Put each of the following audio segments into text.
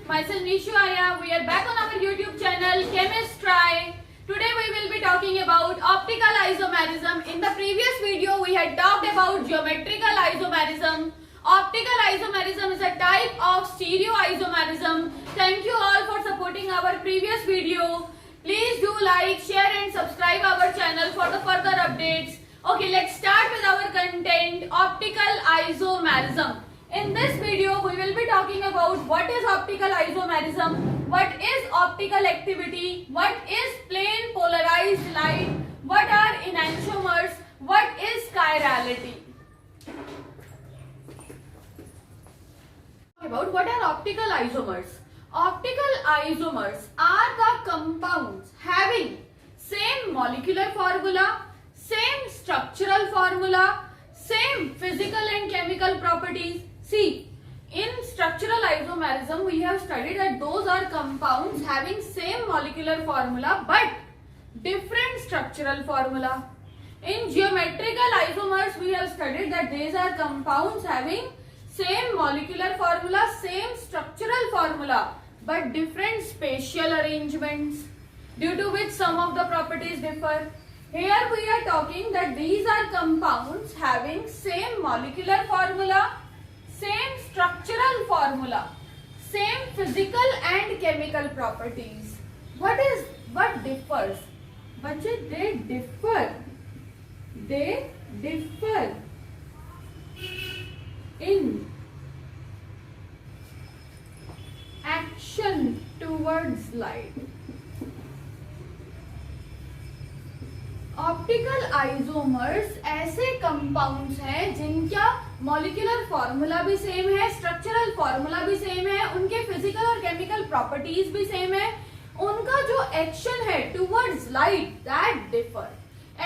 myself Nishu Arya. We are back on our YouTube channel Chemistry. Today we will be talking about optical isomerism. In the previous video we had talked about geometrical isomerism. Optical isomerism is a type of stereoisomerism. Thank you all for supporting our previous video. Please do like, share and subscribe our channel for the further updates. Okay, let's start with our content, optical isomerism. In this video, we will be talking about what is optical isomerism, what is optical activity, what is plane polarized light, what are enantiomers, what is chirality. About what are optical isomers? Optical isomers are the compounds having same molecular formula, same structural formula, same physical and chemical properties. See, in structural isomerism we have studied that those are compounds having same molecular formula but different structural formula. In geometrical isomers we have studied that these are compounds having same molecular formula, same structural formula but different spatial arrangements due to which some of the properties differ. Here we are talking that these are compounds having same molecular formula, same structural formula, same physical and chemical properties. What differs? बच्चे they differ in action towards light. Optical isomers ऐसे compounds हैं जिनका molecular formula भी same है, structural formula भी same है, उनके physical और केमिकल प्रॉपर्टीज भी सेम है, उनका जो एक्शन है towards light that differ.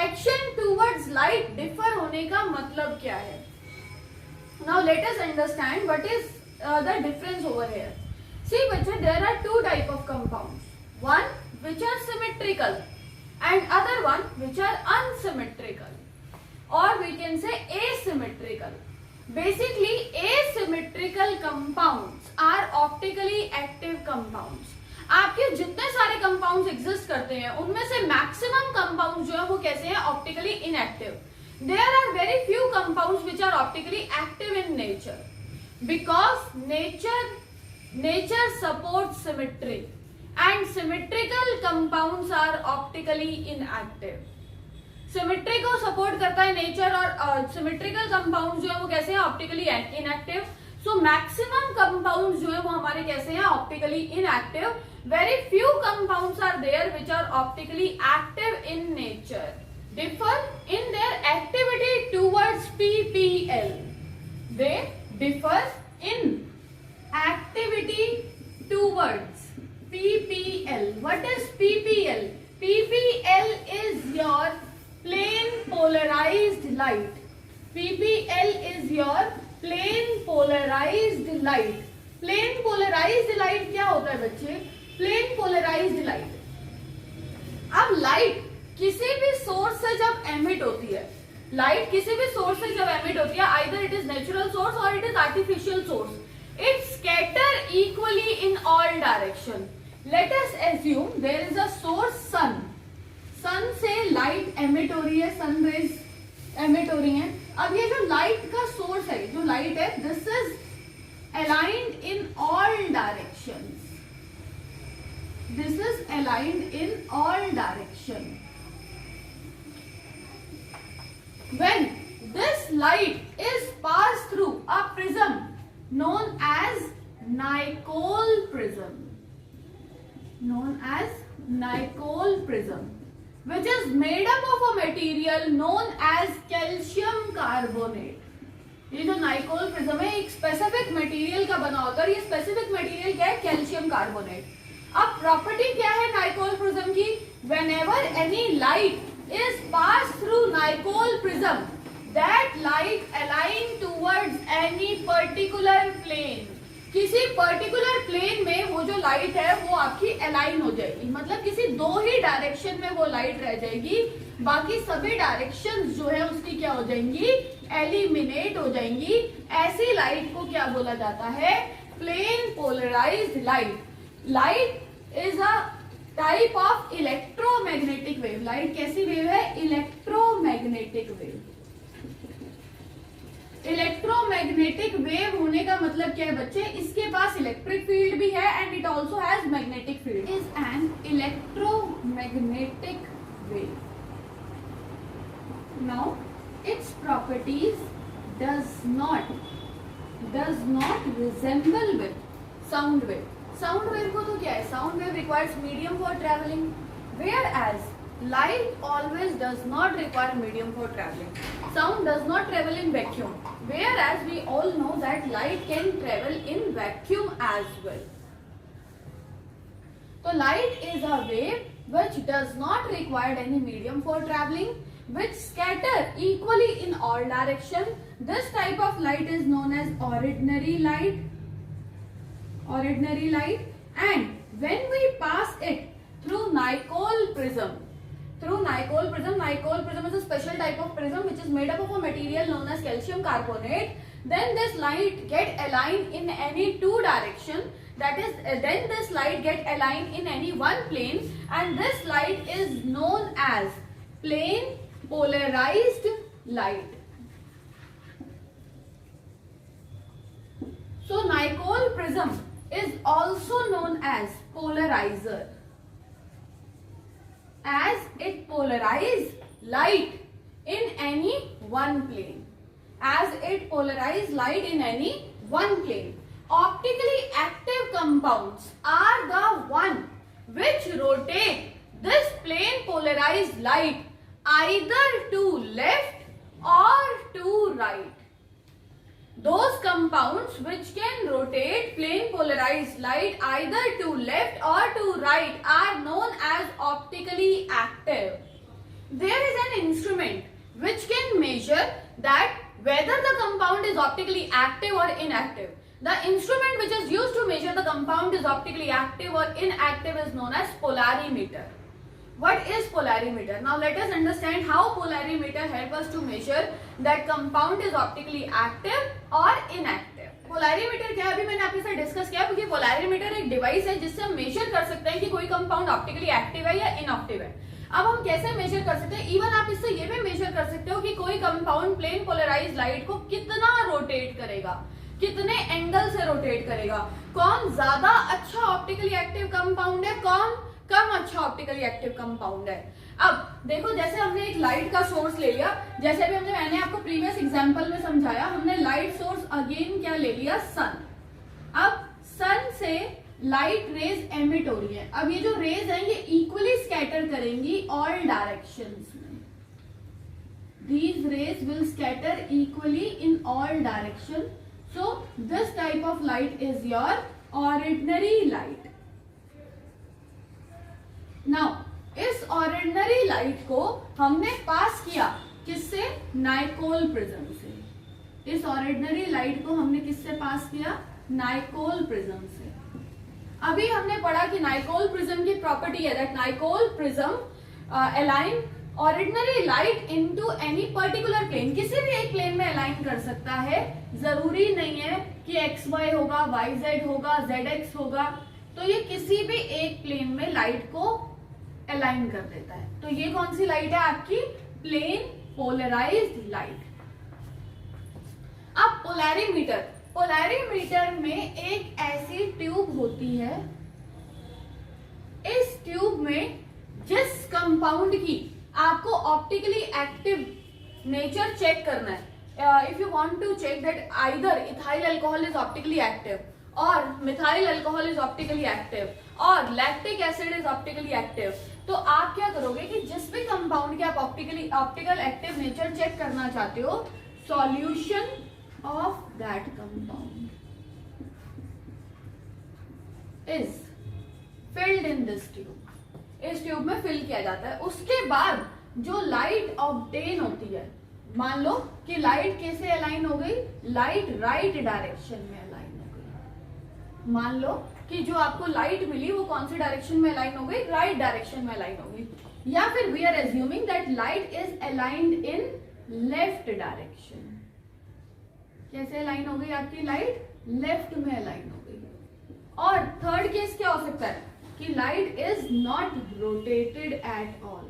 Action towards light differ होने का मतलब क्या है? Now let us understand what is the difference over here. See बच्चे, there are two type of compounds, one which are symmetrical and other one which are unsymmetrical or we can say asymmetrical. Basically asymmetrical compounds are optically active compounds. आपके जितने सारे compounds exist करते हैं उनमें से maximum compounds जो है वो कैसे हैं? Optically inactive. There are very few compounds which are optically active in nature because nature supports symmetry. And symmetrical compounds are optically inactive. Symmetry को support करता है nature और symmetrical compounds जो है वो कैसे हैं? Optically inactive. So maximum compounds जो है वो हमारे कैसे हैं? Optically inactive. Very few compounds are there which are optically active in nature. Differ in their activity towards PPL. They differ in activity towards PPL. What is PPL? PPL is your plane polarized light. PPL is your plane polarized light. Plane polarized light क्या होता है बच्चे? Plane polarized light. अब light किसी भी source से जब emit होती है, लाइट किसी भी सोर्स से जब एमिट होती है, either it is natural source और it is artificial source, it scatter equally in all direction. Let us assume there is a source sun. sun से light emit हो रही है, sun rays emit हो रही हैं. अब ये जो light का source है, जो light है, this is aligned in all directions. This is aligned in all directions. When this light is passed through a prism known as Nicol prism, which is made up of a material known as calcium carbonate. ये जो Nicol prism है एक specific material का बना होता है. ये specific material क्या है? Calcium carbonate. अब प्रॉपर्टी क्या है Nicol prism की? Whenever any light is passed through Nicol prism, that light align towards any particular plane. किसी पर्टिकुलर प्लेन में वो जो लाइट है वो आपकी अलाइन हो जाएगी, मतलब किसी दो ही डायरेक्शन में वो लाइट रह जाएगी, बाकी सभी डायरेक्शंस जो है उसकी क्या हो जाएंगी? एलिमिनेट हो जाएंगी. ऐसी लाइट को क्या बोला जाता है? plane polarized light. Light is a type of electromagnetic wave. Light कैसी वेव है? Electromagnetic wave. इलेक्ट्रोमैग्नेटिक वेव होने का मतलब क्या है बच्चे? इसके पास इलेक्ट्रिक फील्ड भी है and it also has magnetic field. Is an electromagnetic wave. Now its properties does not resemble with sound wave. Sound wave को तो क्या है? Sound wave requires medium for traveling, whereas light always does not require medium for traveling. Sound does not travel in vacuum, whereas we all know that light can travel in vacuum as well. So light is a wave which does not require any medium for traveling, which scatter equally in all direction. This type of light is known as ordinary light. Ordinary light. And when we pass it through Nicol prism, Nicol prism is a special type of prism which is made up of a material known as calcium carbonate. Then this light get aligned in any two direction. That is, then this light get aligned in any one plane, and this light is known as plane polarized light. So Nicol prism is also known as polarizer, as it polarizes light in any one plane. As it polarizes light in any one plane. Optically active compounds are the one which rotate this plane polarized light either to left or to right. Those compounds which can rotate plane polarized light either to left or to right are known as optically active. There is an instrument which can measure that whether the compound is optically active or inactive. The instrument which is used to measure the compound is optically active or inactive is known as polarimeter. What is polarimeter? Now let us understand how polarimeter help us to measure that compound is optically active or inactive. Polarimeter क्या है? अभी मैंने आपके साथ discuss किया क्योंकि polarimeter एक device है जिससे हम मेजर कर सकते हैं कि कोई कंपाउंड ऑप्टिकली एक्टिव है या इनएक्टिव है. अब हम कैसे मेजर कर सकते हैं? इवन आप इससे ये भी मेजर कर सकते हो कि कोई कंपाउंड प्लेन पोलराइज्ड लाइट को कितना रोटेट करेगा, कितने एंगल से रोटेट करेगा, कौन ज्यादा अच्छा ऑप्टिकली एक्टिव कंपाउंड है, कौन कम अच्छा ऑप्टिकली एक्टिव कंपाउंड है. अब देखो, जैसे हमने एक लाइट का सोर्स ले लिया, जैसे अभी मैंने आपको प्रीवियस एग्जांपल में समझाया, हमने लाइट सोर्स अगेन क्या ले लिया? सन. अब सन से लाइट रेज एमिट हो रही है. अब ये जो रेज है ये इक्वली स्कैटर करेंगी ऑल डायरेक्शंस में. These raise will scatter equally in all direction. So this type of light is your ordinary light. Now इस ऑर्डिनरी लाइट को हमने पास किया किससे? नाइकोल प्रिज्म से. इस ऑर्डिनरी लाइट को हमने किससे पास किया? नाइकोल प्रिज्म से. अभी हमने पढ़ा कि नाइकोल प्रिज्म की प्रॉपर्टी है that Nicol prism align ordinary light into any particular plane. किसी भी एक प्लेन में अलाइन कर सकता है. जरूरी नहीं है कि एक्स वाई होगा, वाई जेड होगा, जेड एक्स होगा. तो ये किसी भी एक प्लेन में लाइट को अलाइन कर देता है. तो ये कौन सी लाइट है? आपकी प्लेन पोलराइज्ड लाइट. अब पोलैरिमीटर. पोलैरिमीटर में एक ऐसी ट्यूब होती है, इस ट्यूब में जिस कंपाउंड की आपको ऑप्टिकली एक्टिव नेचर चेक करना है. If you want to check that either ethyl alcohol is optically active और methyl alcohol is optically active और lactic acid is optically active, तो आप क्या करोगे कि जिस भी कंपाउंड के आप ऑप्टिकल एक्टिव नेचर चेक करना चाहते हो, solution of that compound is filled in this tube. इस ट्यूब में फिल किया जाता है. उसके बाद जो लाइट ऑब्टेन होती है, मान लो कि लाइट कैसे अलाइन हो गई? लाइट राइट डायरेक्शन में अलाइन हो गई. मान लो कि जो आपको लाइट मिली वो कौन सी डायरेक्शन में अलाइन हो गई? राइट डायरेक्शन में अलाइन हो गई. या फिर we are assuming that light is aligned in left direction. कैसे अलाइन हो गई आपकी लाइट? लेफ्ट में अलाइन हो गई। और थर्ड केस क्या हो सकता है कि light is not rotated at all,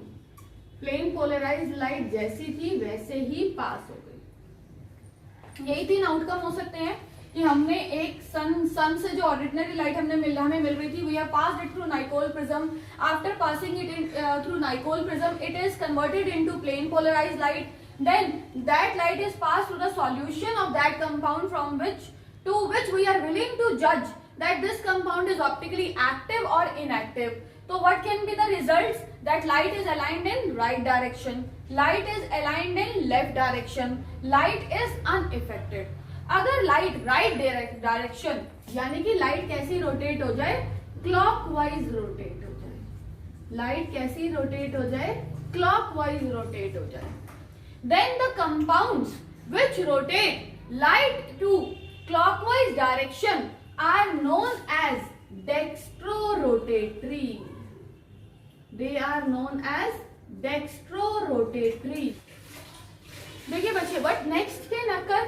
plane polarised light जैसी थी वैसे ही पास हो गई। यही 3 आउटकम हो सकते हैं कि हमने एक सन से जो ऑर्डिनरी लाइट हमें मिल रही थी, we have passed it through Nicol prism, after passing it through Nicol prism it is converted into plane polarised light, then that light is passed to the solution of that compound from which we are willing to judge that this compound is optically active or inactive. So what can be the results? That light is aligned in right direction, light is aligned in left direction, light is unaffected. अगर light right direction यानी कि light कैसी rotate हो जाए, clockwise rotate हो जाए, light कैसी rotate हो जाए, क्लॉकवाइज रोटेट हो जाए, then the compounds which rotate light to clockwise direction are known as dextrorotatory. They are known as dextrorotatory. देखिए बच्चे, बट नेक्स्ट के नक्कर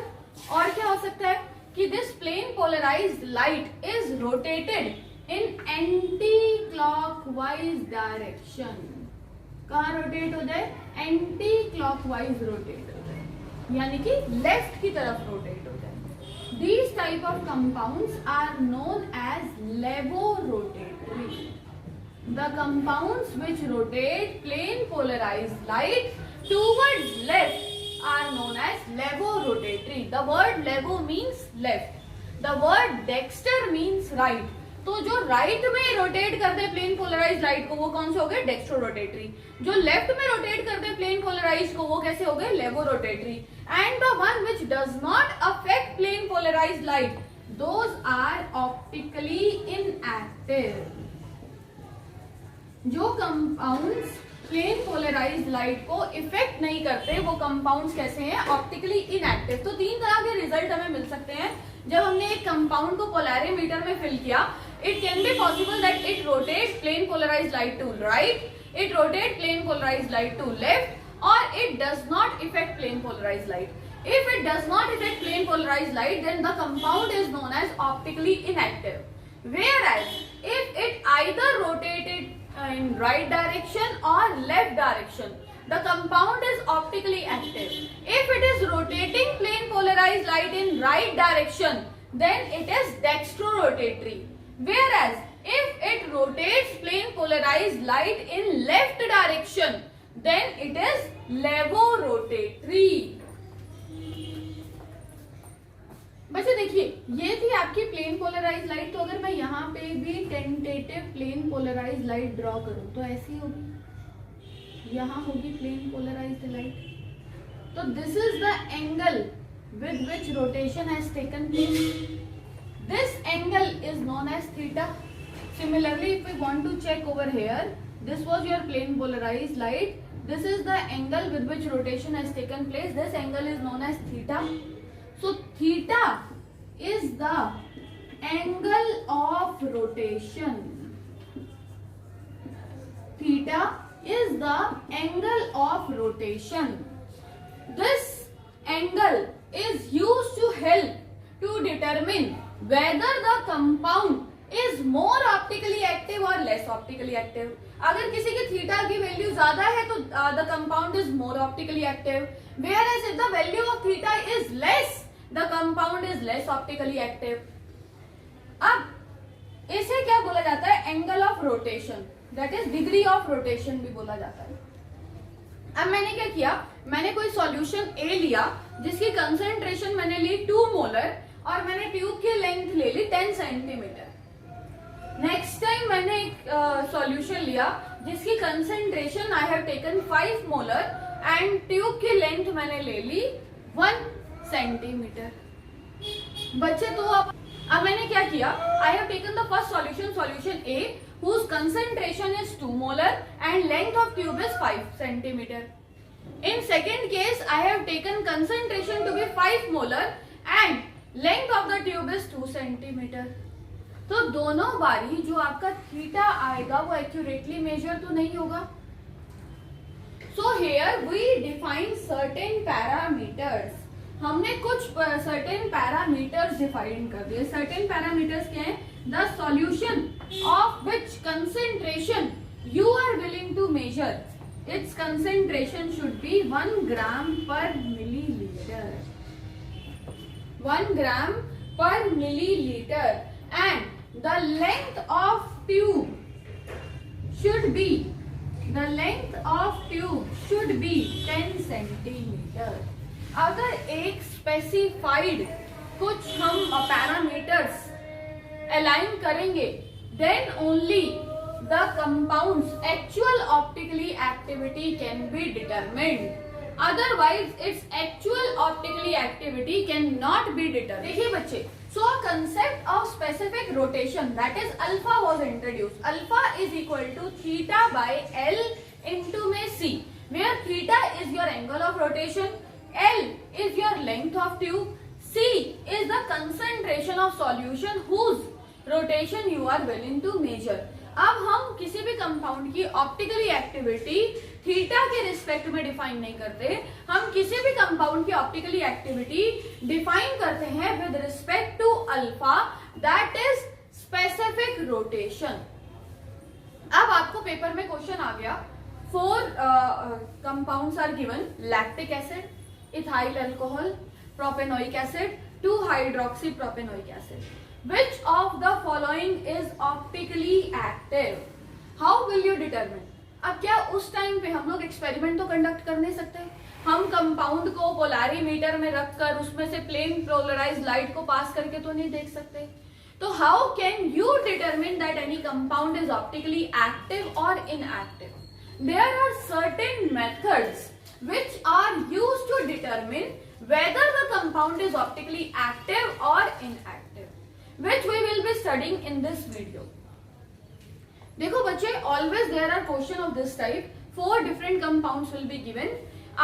और क्या हो सकता है कि this plane polarised light is rotated in anti clockwise direction. कहाँ रोटेट हो जाए, एंटी क्लॉकवाइज रोटेट हो जाए, यानी कि लेफ्ट की तरफ रोटेट हो जाए। These type of compounds are known as levorotatory. The compounds which rotate plane polarized light towards left are known as levorotatory. The word levo means left. The word dexter means right. तो जो right में rotate करते हैं plane polarised light को वो कौन से हो गए, डेक्स्ट्रोरोटेटरी। जो लेफ्ट में रोटेट करते हैं प्लेन पोलराइज्ड को वो कैसे हो गए, laevorotatory. And the one which does not affect plane polarised light, those are optically inactive. जो कंपाउंड्स प्लेन पोलराइज्ड लाइट को इफेक्ट नहीं करते वो कंपाउंड्स कैसे हैं, ऑप्टिकली इनएक्टिव। तो 3 तरह के रिजल्ट हमें मिल सकते हैं जब हमने एक कंपाउंड को पोलैरिमीटर में फिल किया। It can be possible that it rotates plane polarized light to right, it rotates plane polarized light to left, or it does not affect plane polarized light. If it does not affect plane polarized light, then the compound is known as optically inactive. Whereas if it either rotated in right direction or left direction, the compound is optically active. If it is rotating plane polarized light in right direction, then it is dextrorotatory. Whereas if it rotates plane polarized light in left direction, then it is levorotatory. बच्चे देखिए, ये थी आपकी plane polarise light. तो अगर मैं यहाँ पे भी tentative plane polarise light draw करूं तो ऐसी होगी, यहाँ होगी प्लेन पोलराइज्ड लाइट। तो this is the angle with which rotation has taken place. This angle is known as theta. Similarly, if we want to check over here, this was your plane polarized light. This is the angle with which rotation has taken place. This angle is known as theta. So theta is the angle of rotation. Theta is the angle of rotation. This angle is used to help to determine whether the compound is more optically active or less optically active. अगर किसी की theta की value ज्यादा है तो the compound is more optically active, whereas if the value of theta is less, the compound is less optically active. अब इसे क्या बोला जाता है, angle of rotation, that is degree of rotation भी बोला जाता है। अब मैंने क्या किया, मैंने कोई सॉल्यूशन ए लिया जिसकी कंसंट्रेशन मैंने ली 2 मोलर और मैंने ट्यूब की लेंथ ले ली 10 सेंटीमीटर। नेक्स्ट टाइम मैंने एक सॉल्यूशन लिया जिसकी concentration I have taken 5 molar and tube की लेंथ मैंने ले ली 1 सेंटीमीटर। बच्चे तो अब मैंने क्या किया, I have taken the first solution A whose concentration is 2 molar and length of tube is 5 centimeter. In second case, I have taken concentration to be 5 molar and length of the tube is 2 centimeter. तो दोनों बारी जो आपका theta आएगा वो accurately measure तो नहीं होगा। So here we define certain parameters हमने कुछ सर्टेन पैरामीटर्स डिफाइन कर दिए। सर्टेन पैरामीटर्स क्या है? The solution of which concentration you are willing to measure, its concentration should be 1 gram per millilitre, 1 gram per milliliter, and the length of tube should be 10 centimetre. अगर एक specified कुछ हम parameters align करेंगे, then only the compounds actual optically activity can be determined, otherwise its actual optically activity cannot be determined। देखिए बच्चे, so a concept of specific rotation, that is alpha, was introduced। alpha is equal to theta by L into में c, where theta is your angle of rotation, L is your length of tube, c is the concentration of solution whose rotation you are willing to measure। अब हम किसी भी compound की optically activity theta के respect में define नहीं करते, हम किसी भी कंपाउंड की ऑप्टिकली एक्टिविटी डिफाइन करते हैं with respect to alpha, that is specific rotation. अब आपको पेपर में क्वेश्चन आ गया, 4 compounds are given, lactic acid, ethyl alcohol, propanoic acid, 2 hydroxy propanoic acid. Which of the following is optically active? How will you determine? अब क्या उस time पे हम लोग एक्सपेरिमेंट तो कंडक्ट कर नहीं सकते? हम कंपाउंड को पोलैरीमीटर में रखकर उसमें से प्लेन पोलराइज्ड लाइट को पास करके तो नहीं देख सकते। तो how can you determine that any compound is optically active और inactive? There are certain methods which are used to determine whether the compound is optically active or inactive, which we will be studying in this video। देखो बच्चे, always there are question of this type, 4 different compounds will be given,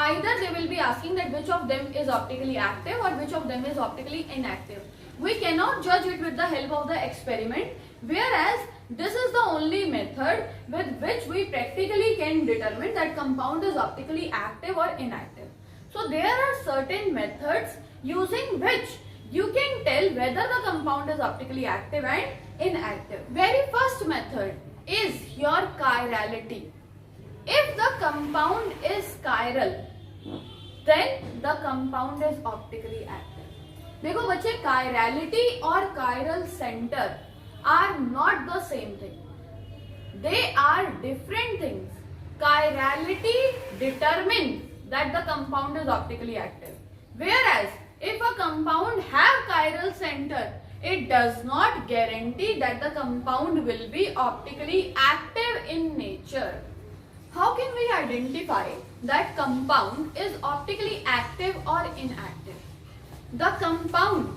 either they will be asking that which of them is optically active or which of them is optically inactive। We cannot judge it with the help of the experiment, whereas this is the only method with which we practically can determine that compound is optically active or inactive। So there are certain methods using which you can tell whether the compound is optically active and inactive। Very first method is your chirality। If the compound is chiral, then the compound is optically active। देखो बच्चे, chirality और chiral center are not the same thing, they are different things। Chirality determines that the compound is optically active, whereas if a compound have chiral center, it does not guarantee that the compound will be optically active in nature। How can we identify that compound is optically active or inactive? The compound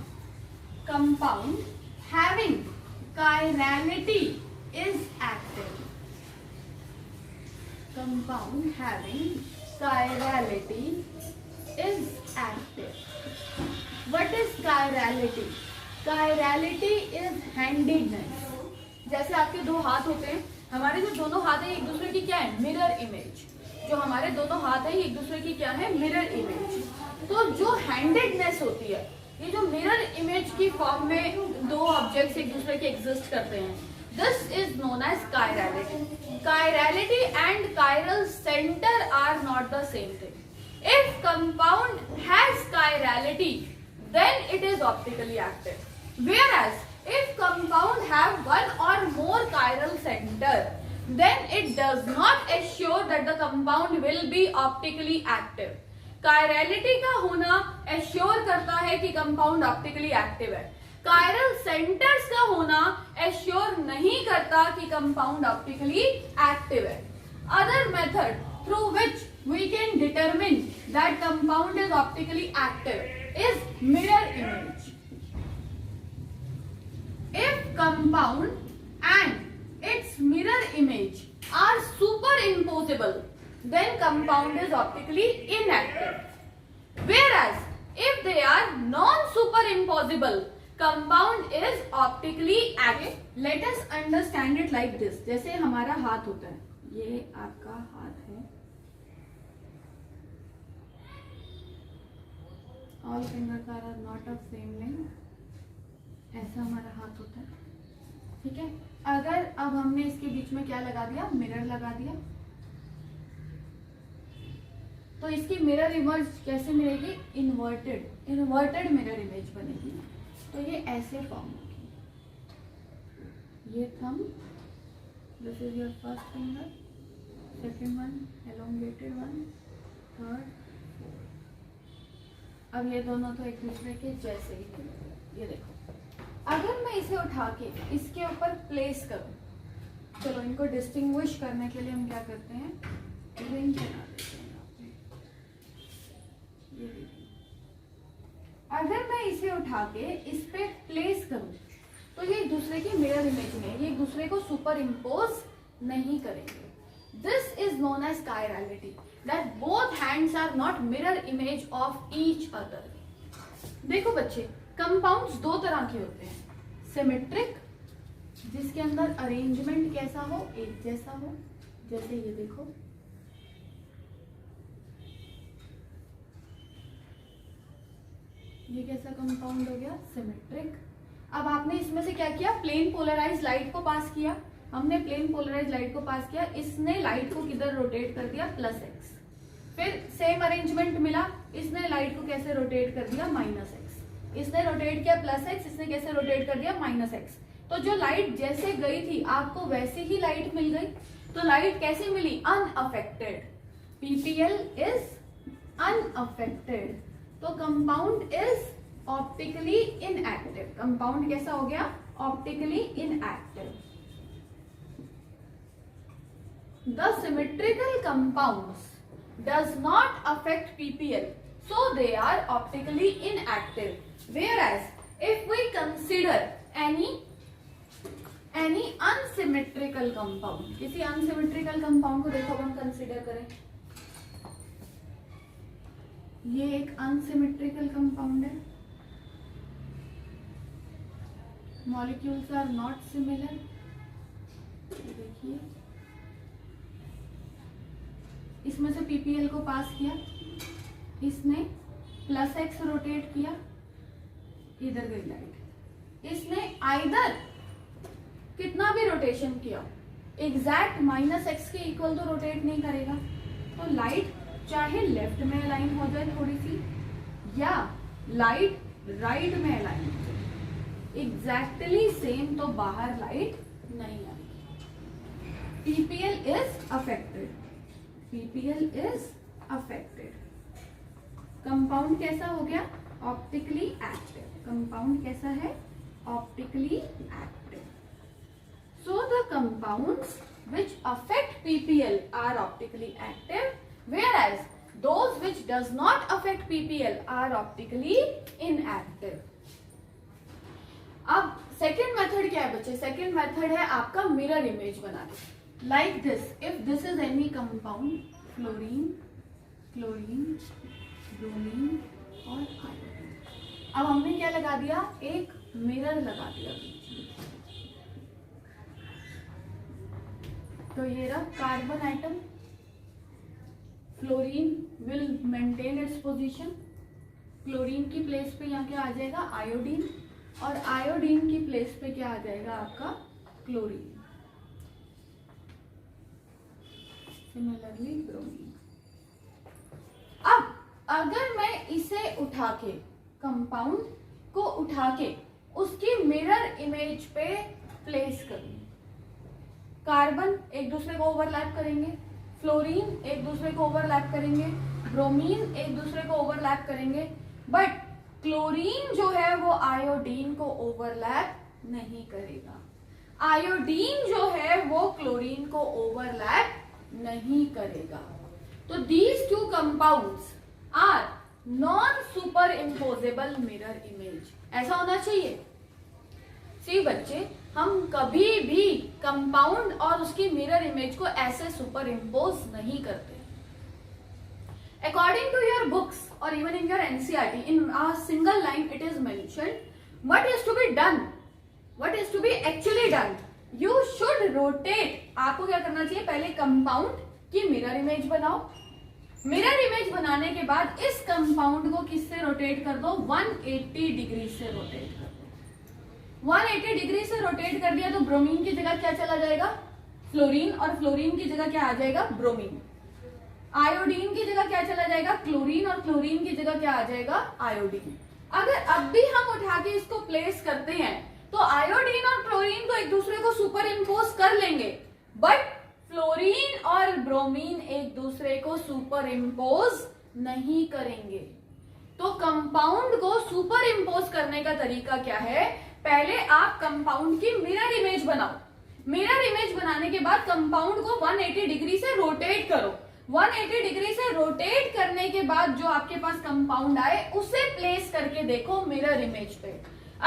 having chirality is active। Compound having chirality is active। What is chirality? Chirality is handedness। जैसे आपके 2 हाथ होते हैं, हमारे जो दोनों हाथ है एक दूसरे की क्या है? Mirror image. जो हमारे दोनों हाथ है एक दूसरे की क्या है? Mirror image. तो जो हैंडेडनेस होती है, ये जो मिरर इमेज की फॉर्म में 2 ऑब्जेक्ट्स एक दूसरे के एग्जिस्ट करते हैं, this is known as chirality। Chirality and chiral center are not the same thing। If compound has chirality, then it is optically active, whereas if compound have 1 or more chiral center, then it does not assure that the compound will be optically active। Chirality का होना assure करता है कि compound optically active है, chiral centers का होना assure नहीं करता कि compound optically active है। Other method through which we can determine that compound is optically active is mirror image। If compound and its mirror image are superimposable, then compound is optically inactive, whereas if they are non-superimposable, compound is optically active। Let us understand it like this। जैसे हमारा हाथ होता है, ये आपका हाथ है all fingers are not of same length, ऐसा हमारा हाथ होता है, ठीक है। अगर अब हमने इसके बीच में क्या लगा दिया, मिरर लगा दिया, तो इसकी मिरर इमेज कैसे मिलेगी, इन्वर्टेड मिरर इमेज बनेगी। तो ये ऐसे फॉर्म होगी, ये thumb, this is your first finger, second one elongated one, third. अब ये दोनों तो एक दूसरे के जैसे ही हैं। ये देखो, अगर मैं इसे उठा के इसके ऊपर प्लेस करूं, चलो इनको डिस्टिंग्विश करने के लिए हम क्या करते हैं, रिंग बना देते हैं यहाँ पे। ये देखिए, अगर मैं इसे उठा के इस पे प्लेस करूं तो ये एक दूसरे की मिरर इमेज में, ये एक दूसरे को सुपर इम्पोज नहीं करेंगे। This is known as chirality, that both hands are not mirror image of each other. देखो बच्चे, कंपाउंड्स दो तरह के होते हैं, सिमेट्रिक जिसके अंदर अरेंजमेंट कैसा हो, एक जैसा हो, जैसे ये देखो, ये कैसा कंपाउंड हो गया, सिमेट्रिक। अब आपने इसमें से क्या किया, प्लेन पोलराइज लाइट को पास किया, हमने प्लेन पोलराइज लाइट को पास किया, इसने लाइट को किधर रोटेट कर दिया, +x। फिर सेम अरेंजमेंट मिला, इसने लाइट को कैसे रोटेट कर दिया, -x। इसने रोटेट किया +x, इसने कैसे रोटेट कर दिया, -x। तो जो लाइट जैसे गई थी आपको वैसे ही लाइट मिल गई। तो लाइट कैसे मिली, अनअफेक्टेड। PPL is unaffected. तो compound is optically inactive. Compound कैसा हो गया, optically inactive. The symmetrical compounds does not affect PPL, so they are optically inactive. Whereas if we consider any unsymmetrical compound, किसी unsymmetrical compound को देखो हम consider करें, ये एक unsymmetrical compound है, molecules are not similar, देखिए इसमें से पीपीएल को पास किया, इसने +x रोटेट किया, इधर गई लाइट। इसने आइदर कितना भी रोटेशन किया, एग्जैक्ट -x के इक्वल तो रोटेट नहीं करेगा। तो लाइट चाहे लेफ्ट में अलाइन हो जाए थोड़ी सी, या लाइट राइट में अलाइन हो जाए, एग्जैक्टली सेम तो बाहर लाइट नहीं आएगी। PPL is affected, PPL is affected. Compound कैसा हो गया, ऑप्टिकली एक्टिव। कंपाउंड कैसा है, optically active. So the compounds which affect PPL are optically active, whereas those which does not affect PPL are optically inactive. अब second method क्या है बच्चे, second method है आपका mirror image banana. Like this, if this is any compound, fluorine, bromine और iodine। अब हमने क्या लगा दिया, एक मिरर लगा दिया बीच में। तो ये रहा carbon atom, fluorine will maintain its position, chlorine की प्लेस पे यहाँ क्या आ जाएगा, आयोडीन, और आयोडीन की प्लेस पे क्या आ जाएगा आपका, क्लोरीन। Similarly bromine. अब अगर मैं इसे उठा के, कंपाउंड को उठा के उसकी मिरर इमेज पे प्लेस करूं, कार्बन एक दूसरे को ओवरलैप करेंगे, फ्लोरीन एक दूसरे को ओवरलैप करेंगे, ब्रोमीन एक दूसरे को ओवरलैप करेंगे, बट क्लोरीन जो है वो आयोडीन को ओवरलैप नहीं करेगा। आयोडीन जो है वो क्लोरीन को ओवरलैप नहीं करेगा। तो these two compounds are non super imposable mirror image. ऐसा होना चाहिए। सी बच्चे, हम कभी भी कंपाउंड और उसकी मिरर इमेज को ऐसे सुपर इम्पोज नहीं करते। According to your books or even in your NCERT, in a single line it is mentioned what is to be done, what is to be actually done. You should rotate. आपको क्या करना चाहिए, पहले compound की mirror image बनाओ, mirror image बनाने के बाद इस कंपाउंड को किससे रोटेट कर दो, 180 डिग्री से रोटेट कर दो। 180 डिग्री से रोटेट कर दिया तो ब्रोमीन की जगह क्या चला जाएगा, फ्लोरीन, और फ्लोरीन की जगह क्या आ जाएगा, ब्रोमीन। आयोडीन की जगह क्या चला जाएगा, क्लोरीन, और क्लोरीन की जगह क्या आ जाएगा, आयोडीन। अगर अब भी हम उठा के इसको प्लेस करते हैं तो आयोडीन और क्लोरीन तो एक दूसरे को सुपर इम्पोज कर लेंगे, बट फ्लोरीन और ब्रोमीन एक दूसरे को सुपर इम्पोज नहीं करेंगे। तो कंपाउंड को सुपर इम्पोज करने का तरीका क्या है, पहले आप कंपाउंड की मिरर इमेज बनाओ। मिरर इमेज बनाने के बाद कंपाउंड को 180 डिग्री से रोटेट करो। 180 डिग्री से रोटेट करने के बाद जो आपके पास कंपाउंड आए उसे प्लेस करके देखो मिरर इमेज पे।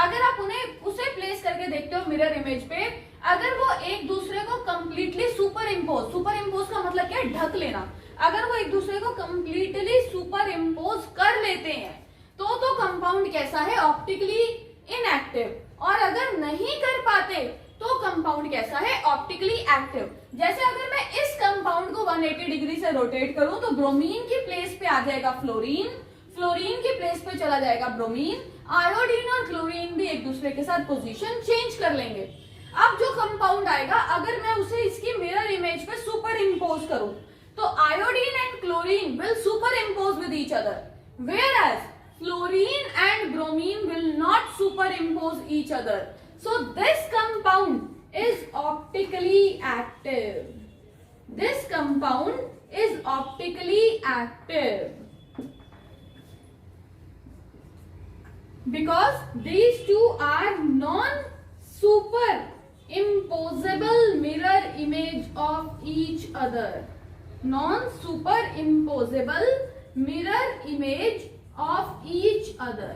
अगर आप उसे प्लेस करके देखते हो मिरर इमेज पे, अगर वो एक दूसरे को कंप्लीटली सुपर इम्पोज का मतलब क्या है, ढक लेना। अगर वो एक दूसरे को कंप्लीटली सुपर इम्पोज कर लेते हैं तो कंपाउंड कैसा है, ऑप्टिकली इनएक्टिव। और अगर नहीं कर पाते तो कंपाउंड कैसा है, ऑप्टिकली एक्टिव। जैसे अगर मैं इस कंपाउंड को 180 डिग्री से रोटेट करूं तो ब्रोमीन की प्लेस पे आ जाएगा फ्लोरीन, फ्लोरीन की प्लेस पे चला जाएगा ब्रोमीन, आयोडीन और क्लोरीन भी एक दूसरे के साथ पोजीशन चेंज कर लेंगे। अब जो कंपाउंड आएगा अगर मैं उसे इसकी मिरर इमेज पे सुपर इम्पोज करूं तो iodine and chlorine will super impose with each other, whereas fluorine and bromine will not superimpose each other. So this compound is optically active. This compound is optically active because these two are non-superimposable mirror image of each other. Non-superimposable mirror image of each other.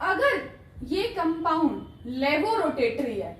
अगर ये compound लेवोरोटेटरी है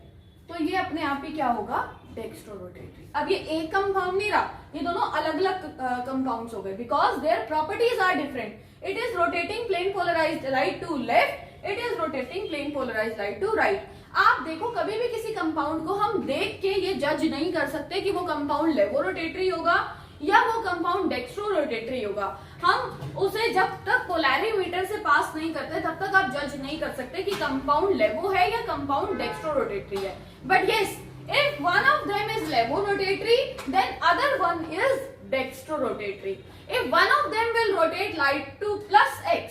तो ये अपने आप ही क्या होगा, dextrorotatory. अब ये एक कंपाउंड नहीं रहा, ये दोनों अलग अलग कंपाउंड्स हो गए because their properties are different. It is rotating plane polarised right to left, it is rotating plane polarised right to right. आप देखो कभी भी किसी कंपाउंड को हम देख के ये जज नहीं कर सकते कि वो कंपाउंड लेवोरोटेटरी होगा या वो कंपाउंड डेक्स्ट्रोरोटेटरी होगा। हम उसे जब तक पोलैरिमीटर से पास नहीं करते तब तक आप जज नहीं कर सकते कि कंपाउंड लेवो है या कंपाउंड डेक्स्ट्रोरोटेटरी है। But yes, if one of them is levorotatory, then other one is dextrorotatory. If one of them will rotate light to plus x,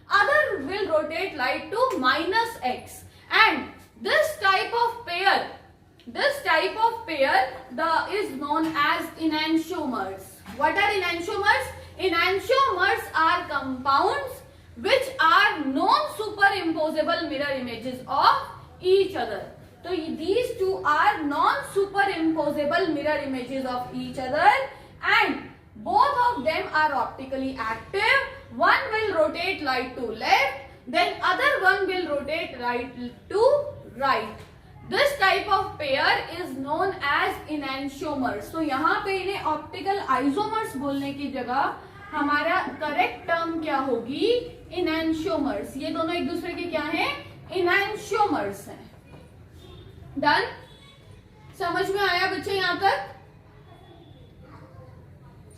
other will rotate light to minus x. And this type of pair is known as enantiomers. What are enantiomers? Enantiomers are compounds which are non-superimposable mirror images of each other. So these two are non-superimposable mirror images of each other and both of them are optically active. One will rotate light to left, then other one will rotate right to right. This type of pair is known as enantiomers. तो यहाँ पे इन्हें optical isomers बोलने की जगह हमारा correct term क्या होगी, enantiomers. ये दोनों एक दूसरे के क्या हैं, enantiomers हैं। डन, समझ में आया बच्चे यहां तक?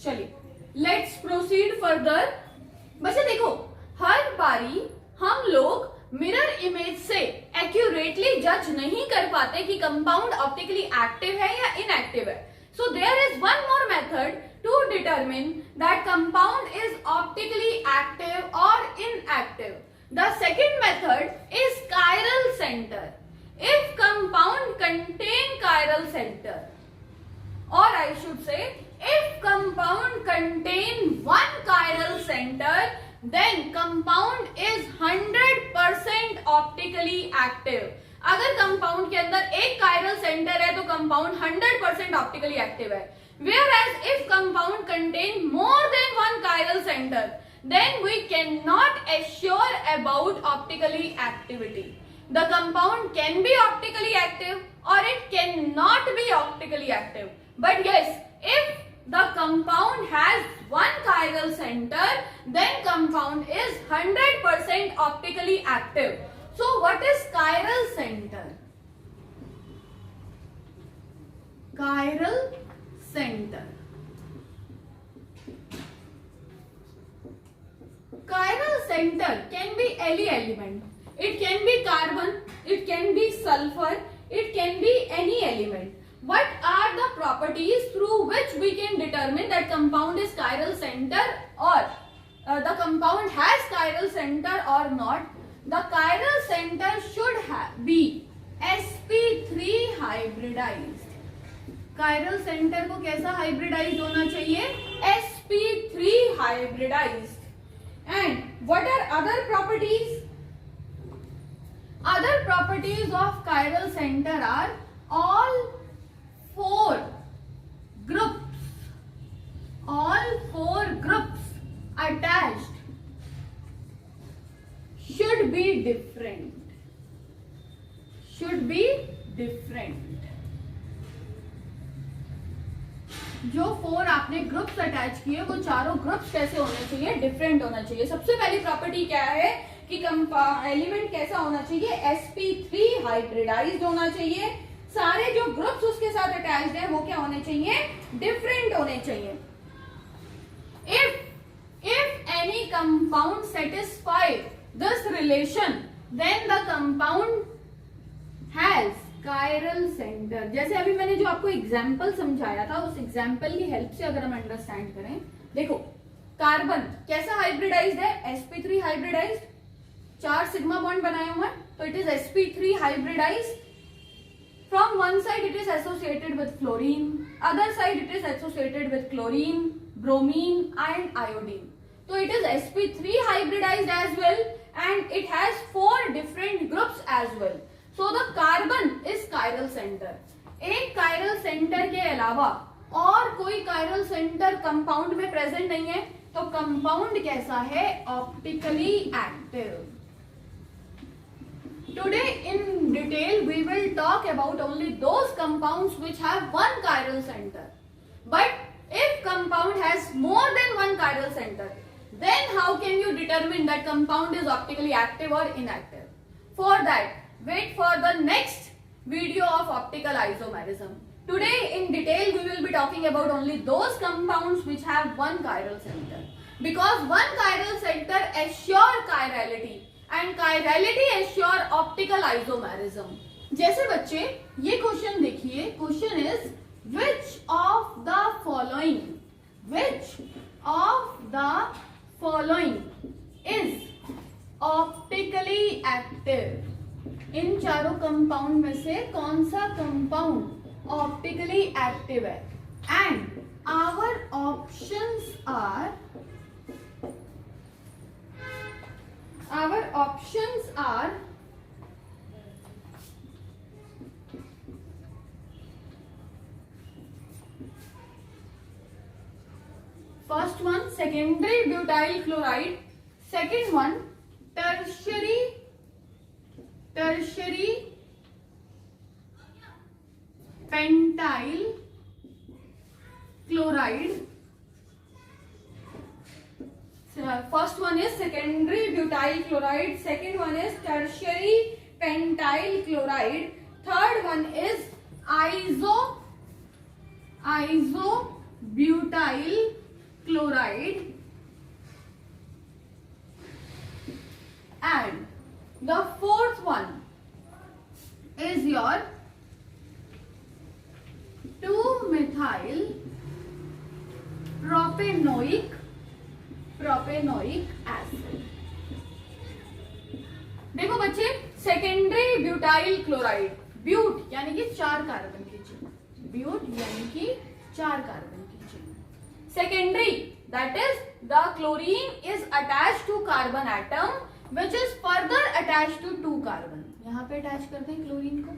चलिए लेट्स प्रोसीड फर्दर। बच्चे देखो, हर बारी हम लोग मिरर इमेज से एक्यूरेटली जज नहीं कर पाते कि कंपाउंड ऑप्टिकली एक्टिव है या इनएक्टिव है। So there is one more method to determine that compound is optically active और inactive. The second method is chiral centre. If compound contain chiral center, or I should say, if compound contain one chiral center, then compound is 100% optically active. अगर compound के अंदर एक chiral center है तो compound 100% optically active है. Whereas if compound contain more than one chiral center, then we cannot assure about optically activity. The compound can be optically active or it cannot be optically active. But yes, if the compound has one chiral center, then compound is 100% optically active. So what is chiral center? chiral center. Chiral center can be any element. It can be carbon, it can be sulfur, it can be any element. What are the properties through which we can determine that compound is chiral center or the compound has chiral center or not? The chiral center should be sp3 hybridized. Chiral center को कैसा hybridized होना चाहिए? sp3 hybridized. And what are other properties? Other properties of chiral center are all four groups attached should be different. जो 4 आपने groups attach किए वो चारों groups कैसे होने चाहिए? डिफरेंट होना चाहिए. सबसे पहली प्रॉपर्टी क्या है कि एलिमेंट कैसा होना चाहिए? sp3 हाइब्रिडाइज्ड होना चाहिए. सारे जो ग्रुप्स उसके साथ अटैच्ड है वो क्या होने चाहिए? डिफरेंट होने चाहिए. If any compound satisfy this relation, then the compound has chiral center. जैसे अभी मैंने जो आपको एग्जाम्पल समझाया था उस एग्जाम्पल की हेल्प से अगर हम अंडरस्टैंड करें, देखो कार्बन कैसा हाइब्रिडाइज्ड है? sp3 hybridised. 4 सिग्मा बॉन्ड बनाए हुए हैं तो it is sp3 hybridised. From one side it is associated with fluorine, other side it is associated with chlorine, bromine and iodine. So it is sp3 hybridized as well and it has 4 different groups as well. So the carbon is chiral center. एक chiral center के अलावा और कोई chiral center compound में present नहीं है तो compound कैसा है? Optically active. Today in detail we will talk about only those compounds which have one chiral center. But if compound has more than one chiral center, then how can you determine that compound is optically active or inactive? For that, wait for the next video of optical isomerism. Today in detail we will be talking about only those compounds which have one chiral center. Because one chiral center assure chirality. And chirality assure optical isomerism. जैसे बच्चे ये question देखिए, question is which of the following is optically active? इन चारों compound में से कौन सा कंपाउंड ऑप्टिकली एक्टिव है? And our options are first one secondary butyl chloride, second one tertiary pentyl chloride. First one is secondary butyl chloride, second one is tertiary pentyl chloride, third one is isobutyl chloride, and the fourth one is your 2-methyl propanoic acid. देखो बच्चे, secondary butyl chloride, ब्यूट यानी कि 4 carbon की chain, but यानी कि 4 carbon की chain. Secondary that is the chlorine is attached to carbon atom which is further attached to 2 carbon. यहाँ पे अटैच करते हैं क्लोरीन को,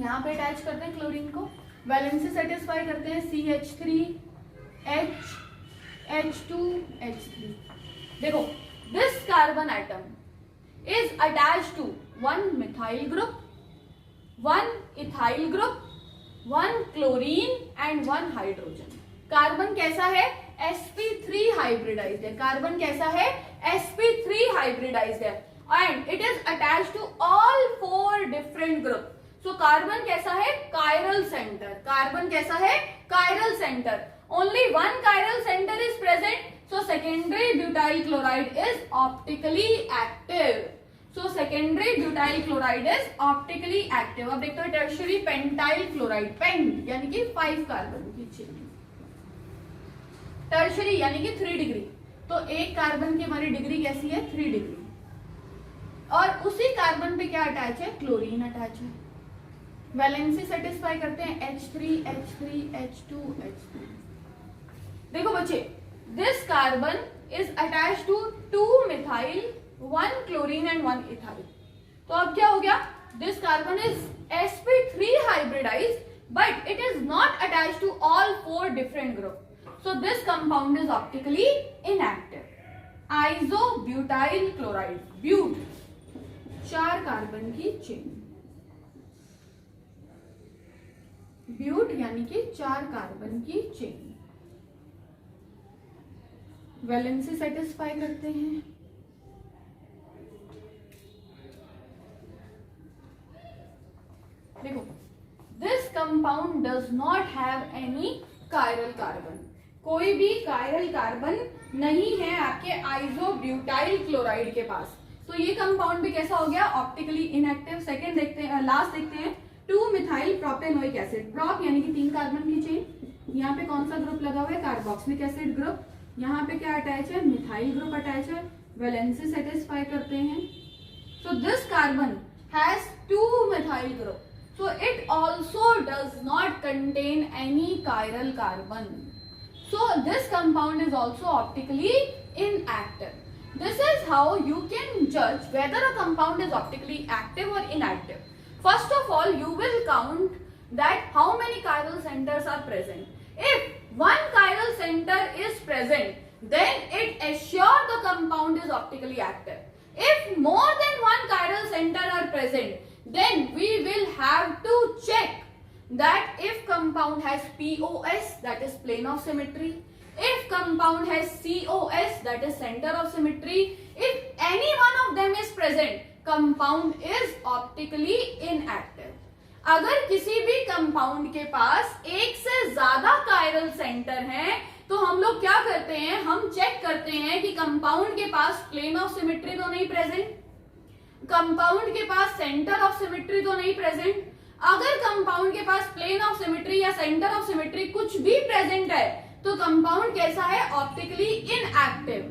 यहाँ पे अटैच करते हैं क्लोरीन को, वैलेंसी सेटिस्फाई करते हैं CH3 H H2 H3. देखो this carbon atom is attached to 1 methyl group, 1 ethyl group, 1 chlorine and 1 hydrogen. Carbon कैसा है? sp3 हाइब्रिडाइज्ड है. कार्बन कैसा है? sp3 हाइब्रिडाइज्ड है. And it is attached to all 4 different groups. So carbon कैसा है, chiral centre, carbon कैसा है, chiral centre, only one chiral centre is present, so secondary butyl chloride is optically active, so secondary butyl chloride is optically active. अब देखते हैं tertiary pentyl chloride, paint यानी कि 5 carbon की चेन, टर्शियरी यानी कि 3 डिग्री, तो एक कार्बन की हमारी डिग्री कैसी है, 3 डिग्री, और उसी कार्बन पे क्या अटैच है, क्लोरीन अटैच है। वैलेंसी सेटिस्फाई करते हैं, H3 H3 H2 H3। देखो बच्चे, this carbon is attach to 2 methyl 1 chlorine and 1 ethyl, तो अब क्या हो गया, this carbon is sp3 hybridized but it is not attached to all 4 different group, so this compound is optically inactive। isobutyl chloride, but 4 carbon की chain, but यानी कि 4 carbon की chain, valency satisfy करते हैं। देखो, this compound does not have any chiral carbon, कोई भी chiral carbon नहीं है आपके आइसोब्यूटाइल क्लोराइड के पास, तो ये कंपाउंड भी कैसा हो गया, ऑप्टिकली इनएक्टिव। सेकेंड देखते हैं, लास्ट देखते हैं, 2 मिथाइल प्रोपेनोइक एसिड, प्रोप यानी कि 3 कार्बन की चेन, यहाँ पे कौन सा ग्रुप लगा हुआ है, कार्बोक्सिलिक एसिड ग्रुप, यहाँ पे क्या अटैच है, मिथाइल ग्रुप अटैच है, वैलेंसी सेटिस्फाई करते हैं। So this carbon has 2 methyl group, so it also does not contain any chiral carbon, so this compound is also optically inactive। This is how you can judge whether a compound is optically active or inactive। First of all, you will count that how many chiral centers are present. If one chiral center is present, then it assures the compound is optically active। If more than one chiral center are present, then we will have to check that if compound has POS, that is plane of symmetry, if compound has COS, that is center of symmetry, if any one of them is present, compound is optically inactive। अगर किसी भी compound के पास एक से ज्यादा chiral centre हैं, तो हम लोग क्या करते हैं, हम चेक करते हैं कि कंपाउंड के पास प्लेन ऑफ सिमेट्री तो नहीं प्रेजेंट, कंपाउंड के पास सेंटर ऑफ सिमेट्री तो नहीं प्रेजेंट। अगर कंपाउंड के पास प्लेन ऑफ सिमेट्री या सेंटर ऑफ सिमेट्री कुछ भी प्रेजेंट है, तो कंपाउंड कैसा है, optically inactive,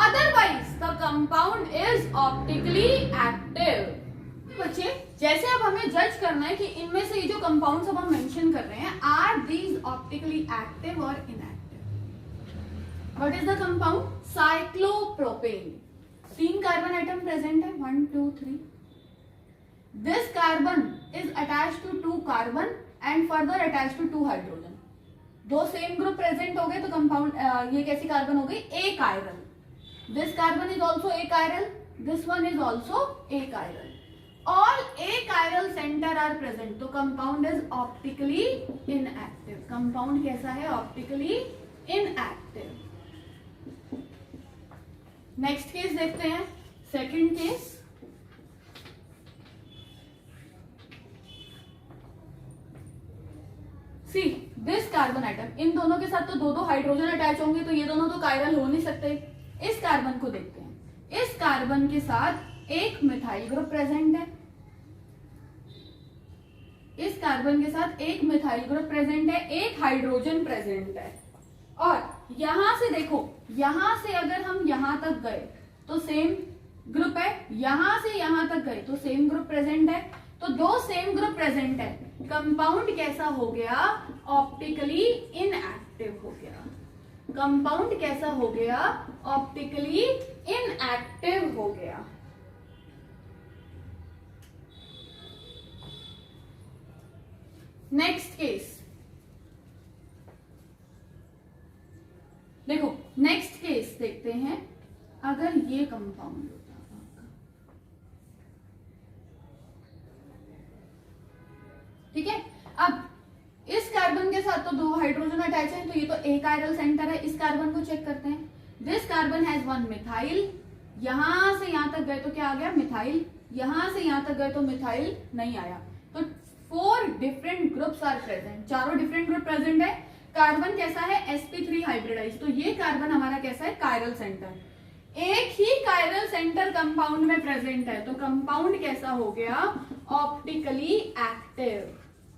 otherwise the compound is optically active. बच्चे, जैसे अब हमें जज करना है कि इनमें से ये जो कंपाउंड्स अब हम मेंशन कर रहे हैं, आर दीज ऑप्टिकली एक्टिव और inactive. What is the compound, cyclopropane, 3 carbon atom present है, 1 2 3। This carbon is attach to 2 carbon and further attach to 2 hydrogen, 2 same group present हो गए, तो कंपाउंड ये कैसी कार्बन हो गई, a chiral. This carbon is also a chiral, this one is also a chiral, all a chiral center are present, तो compound is optically inactive। compound कैसा है, optically inactive। नेक्स्ट केस देखते हैं, second case. See this carbon atom, इन दोनों के साथ तो 2 हाइड्रोजन अटैच होंगे, तो ये दोनों तो कायरल हो नहीं सकते। इस कार्बन को देखते हैं, इस कार्बन के साथ एक मिथाइल ग्रुप प्रेजेंट है, इस कार्बन के साथ एक मिथाइल ग्रुप प्रेजेंट है, एक हाइड्रोजन प्रेजेंट है, और यहां से देखो, यहां से अगर हम यहां तक गए तो सेम ग्रुप है, यहां से यहां तक गए तो सेम ग्रुप प्रेजेंट है, तो 2 सेम ग्रुप प्रेजेंट है, कंपाउंड कैसा हो गया, ऑप्टिकली इनएक्टिव हो गया। कंपाउंड कैसा हो गया, ऑप्टिकली इनएक्टिव हो गया। नेक्स्ट केस देखो, नेक्स्ट केस देखते हैं, अगर ये कंपाउंड होता आपका, ठीक है। अब इस कार्बन के साथ तो 2 हाइड्रोजन अटैच है, तो ये तो एक कायरल सेंटर है। इस कार्बन को चेक करते हैं, दिस कार्बन हैज 1 मिथाइल, यहां से यहां तक गए तो क्या आ गया, मिथाइल, यहां से यहां तक गए तो मिथाइल नहीं आया, तो 4 डिफरेंट ग्रुप्स आर प्रेजेंट, चारों डिफरेंट ग्रुप प्रेजेंट है। कार्बन कैसा है, sp3 हाइब्रिडाइज, तो ये कार्बन हमारा कैसा है, कायरल सेंटर। एक ही कायरल सेंटर कंपाउंड में प्रेजेंट है, तो कंपाउंड कैसा हो गया, ऑप्टिकली एक्टिव।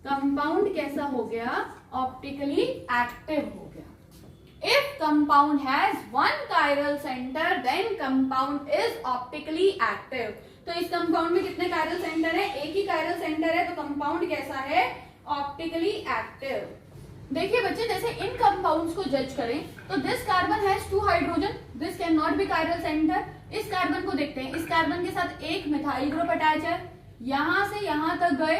कंपाउंड कैसा हो गया, ऑप्टिकली एक्टिव हो गया। If compound has one chiral center, then compound is optically active. तो इस कंपाउंड में कितने कायरल सेंटर है, एक ही कायरल सेंटर है, तो कंपाउंड कैसा है, ऑप्टिकली एक्टिव। देखिए बच्चे, जैसे इन कंपाउंड्स को जज करें तो this carbon has 2 hydrogen, this can not B chiral centre. इस कार्बन को देखते हैं, इस कार्बन के साथ एक मिथाइल ग्रुप अटैच है, यहां से यहां तक गए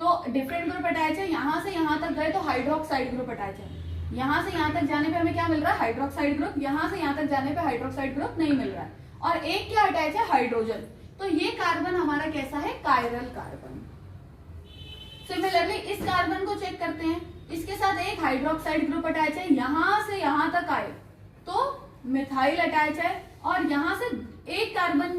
तो डिफरेंट ग्रुप अटैच है, यहां से यहां तक गए तो हाइड्रोक्साइड ग्रुप अटैच है, यहां से यहां तक जाने पे हमें क्या मिल रहा है, हाइड्रोक्साइड ग्रुप, यहां से यहां तक जाने पे हाइड्रोक्साइड ग्रुप नहीं मिल रहा है, और एक क्या अटैच है, हाइड्रोजन। तो ये कार्बन हमारा कैसा है, कायरल कार्बन। सिमिलरली इस कार्बन को चेक करते हैं, इसके साथ एक हाइड्रोक्साइड ग्रुप अटैच है, यहां से यहां तक आए तो मिथाइल अटैच है, और यहां से एक कार्बन,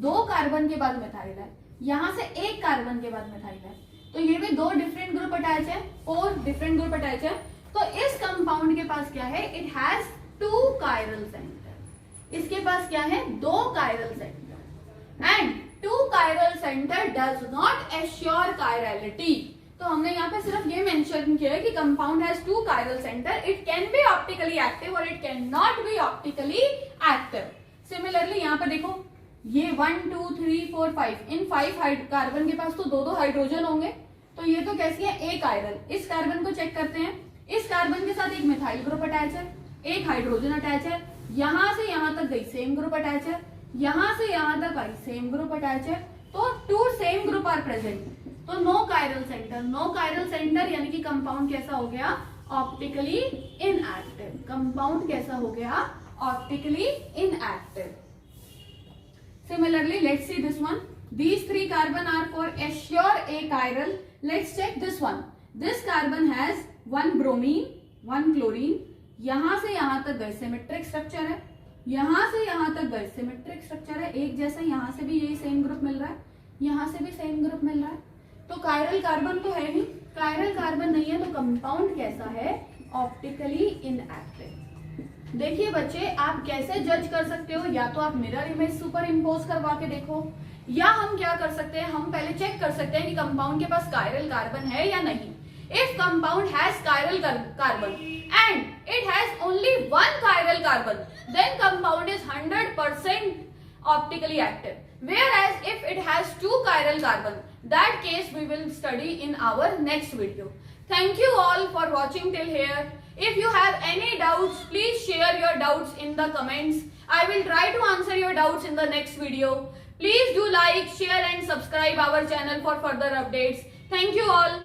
2 कार्बन के बाद मिथाइल है, यहां से एक कार्बन के बाद मिथाइल है, तो ये भी 2 डिफरेंट ग्रुप अटैच है, 4 डिफरेंट ग्रुप अटैच है। तो इस कंपाउंड के पास क्या है, इट हैज 2 कायरल सेंटर, इसके पास क्या है, 2 chiral centre, and 2 chiral centre does not assure chirality. तो हमने यहाँ पे सिर्फ ये मेंशन किया है कि compound has 2 chiral centre, it can be optically active और it can not be optically active. Similarly यहाँ पे देखो, ये 1 2 3 4 5, इन 5 कार्बन के पास तो 2 हाइड्रोजन होंगे, तो ये तो कैसी है, एक कायरल। इस कार्बन को चेक करते हैं, इस कार्बन के साथ एक मिथाइल ग्रुप अटैच है, एक हाइड्रोजन अटैच है, यहां से यहां तक गई सेम ग्रुप अटैच है, यहां से यहां तक आई सेम ग्रुप अटैच है, तो 2 सेम ग्रुप आर प्रेजेंट, तो no chiral centre. No chiral centre यानी कि कंपाउंड कैसा हो गया, ऑप्टिकली इनएक्टिव। कंपाउंड कैसा हो गया, optically inactive. Similarly, let's see this one. These 3 carbon are for assure a chiral. Let's check this one. This carbon has 1 bromine, 1 chlorine. यहां से यहां तक गए सिमेट्रिक स्ट्रक्चर है, यहां से यहां तक गए सिमेट्रिक स्ट्रक्चर है, एक जैसा, यहां से भी यही सेम ग्रुप मिल रहा है, यहां से भी सेम ग्रुप मिल रहा है, तो कायरल कार्बन तो है नहीं, कायरल कार्बन नहीं है, तो कंपाउंड कैसा है, ऑप्टिकली इनएक्टिव। देखिए बच्चे, आप कैसे जज कर सकते हो, या तो आप मिरर इमेज सुपर इम्पोज करवा के देखो, या हम क्या कर सकते हैं, हम पहले चेक कर सकते हैं कि कंपाउंड के पास कायरल कार्बन है या नहीं। If compound has chiral carbon and it has only 1 chiral carbon, then compound is 100% optically active. Whereas if it has 2 chiral carbon, that case we will study in our next video. Thank you all for watching till here. If you have any doubts, please share your doubts in the comments. I will try to answer your doubts in the next video. Please do like, share and subscribe our channel for further updates. Thank you all.